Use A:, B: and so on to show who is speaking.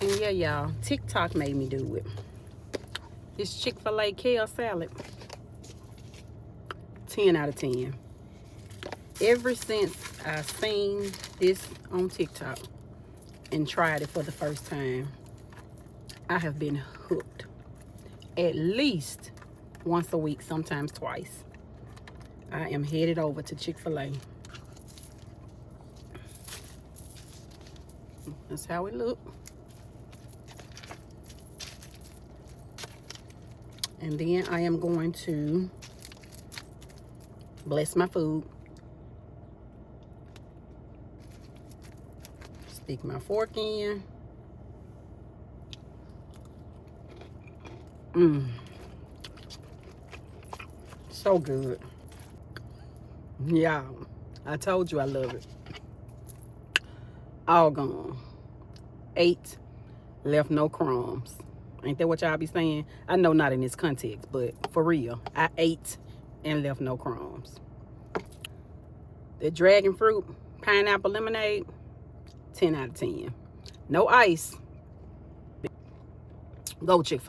A: And yeah, y'all, TikTok made me do it. This Chick-Fil-A kale salad, 10 out of 10. Ever since I seen this on TikTok and tried it for the first time, I have been hooked. At least once a week, sometimes twice. I am headed over to Chick-fil-A. That's how it look. And then I am going to bless my food. Stick my fork in. So good. Y'all, I told you I love it. All gone. Ate, left no crumbs. Ain't that what y'all be saying? I know not in this context, but for real, I ate and left no crumbs. The Dragonfruit pineapple lemonade, 10 out of 10. No ice. Go Chick-fil-A.